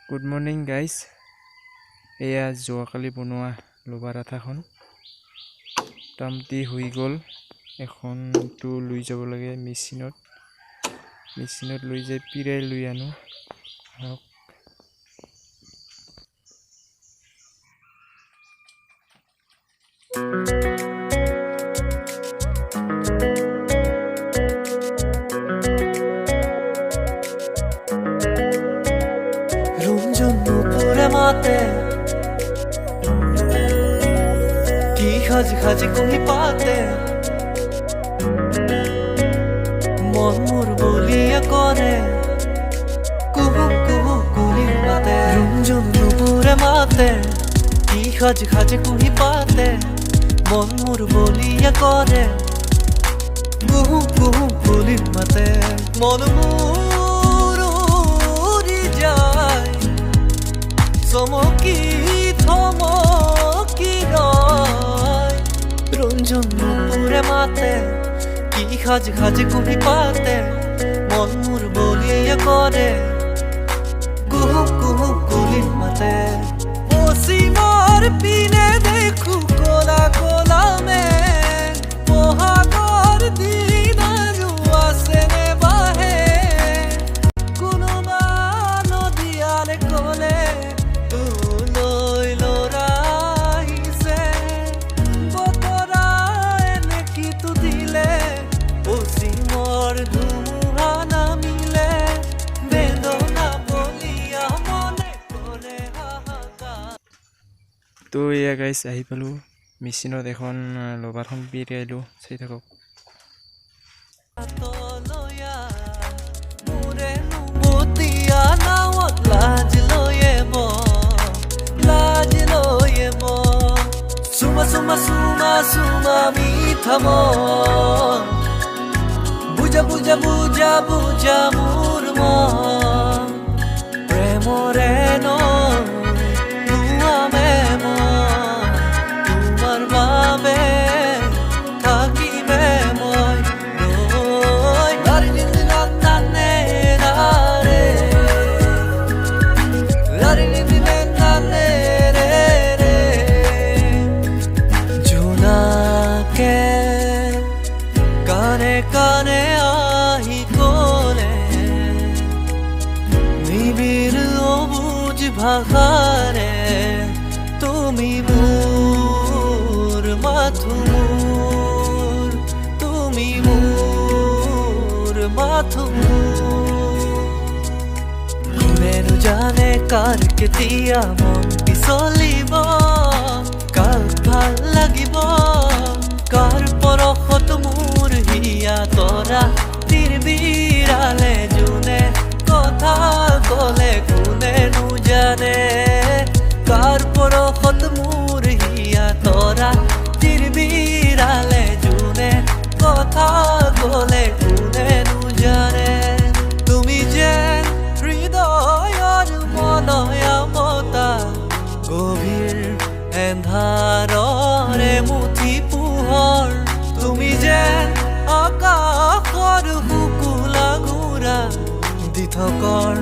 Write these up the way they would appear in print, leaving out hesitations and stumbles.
Good morning guys. এয়া যোৱাকালি বনোৱা লোহাৰ আঠাখন টামটি হৈ গ'ল। এখনটো লৈ যাব লাগে মেচিনত লৈ যাই পিৰাই লৈ আনো। কি খাজি খাজি কুহি পাতে মন মোৰ বলিয়া কৰে কুহু কুহু কুলি মাতে ৰুমঝুম নুপুৰে মাতে কি খাজি খাজি কুহি পাতে মন মোৰ বলিয়া কৰে কুহু কুহু কুলি মাতে মন মোৰ উৰি যায় চমকি থমকি ৰয় ৰঞ্জন নুপুৰে মাতে কি খাজি খাজি কুহি পাতে মন মোৰ বলিয়া কৰে কুহু কুহু কুলি মাতে অসীমৰ পিনে দেখো কলা কলা মেঘ মহাগৰ দিন আৰু আছেনে বাহে কোনোবা নদীয়ালে কলে তো এয়া গাইজ আহি পালোঁ মেচিনত এখন লোহাৰখন পিৰাইলোঁ। চাই থাকক। বুজা বুজা বুজা বুজা মোৰ মন প্ৰেমৰে তোমাৰ বাবে থাকিবে মই লাৰি নিন্দি নানে ৰে লাৰি নিন্দি নানে ৰে জোনাকে কানে কানে আহি কলে নিবিড় অবুজ ভাষাৰে তুমি মোৰ মাথোঁ তুমি মোৰ মাথোঁ কোনেনো জানে কাৰ কেতিয়া মন পিছলিব কাক ভাল লাগিব কাৰ পৰশত মোৰ হিয়া তৰা তিৰবিৰালে যোনে কথা কলে কোনেনো জানে কাৰ পৰশত মোৰ হিয়া তৰা তিৰবিৰালে যোনে কথা কলে কোনেনো জানে তুমি যেন হৃদয়ৰ মনয়া মতা গভীৰ এন্ধাৰৰে মুঠি পোহৰ তুমি যেন আকাশৰ শুকুলা ঘোঁৰা দিঠকৰ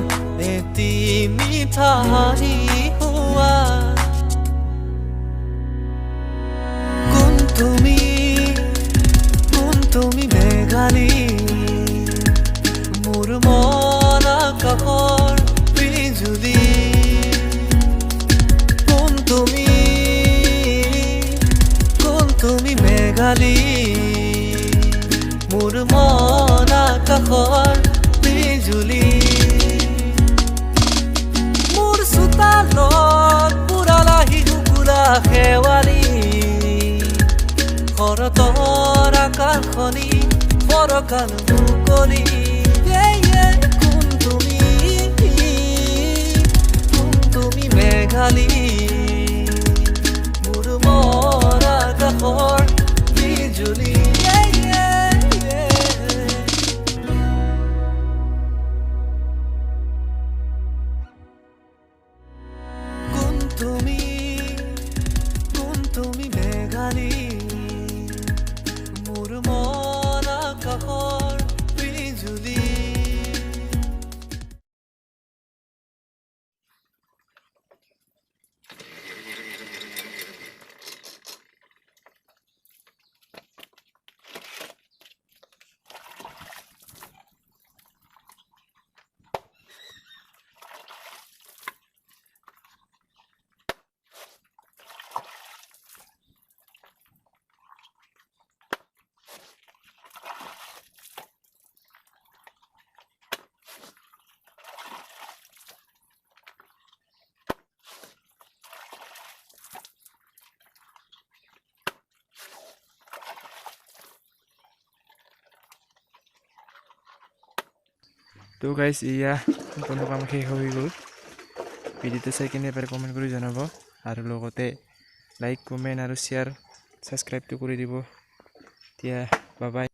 এটি মিঠা হাঁহি হোৱা কোন তুমি মেঘালী মোৰ মন আকাশৰ বিজুলী কোন তুমি মেঘালী মোৰ মন আকাশৰ বিজুলী মোৰ চোতালত পুৰালাহি শুকুলা শেৱালি শৰতৰ আকাশখনি পৰকাল মুকলি কোন তুমি মেঘালী মোৰ মন আকাশৰ বিজুলী তুমি মেঘালী মোৰ মন আকাশৰ বিজুলী তো গাইজ এয়া সম্পূৰ্ণ কাম শেষ হৈ গ'ল ভিডিঅ'টো চাই কিনে এবাৰ কমেণ্ট কৰি জনাব আৰু লগতে লাইক কমেণ্ট আৰু শ্বেয়াৰ ছাবস্ক্ৰাইবটো কৰি দিব এতিয়া বাই বাই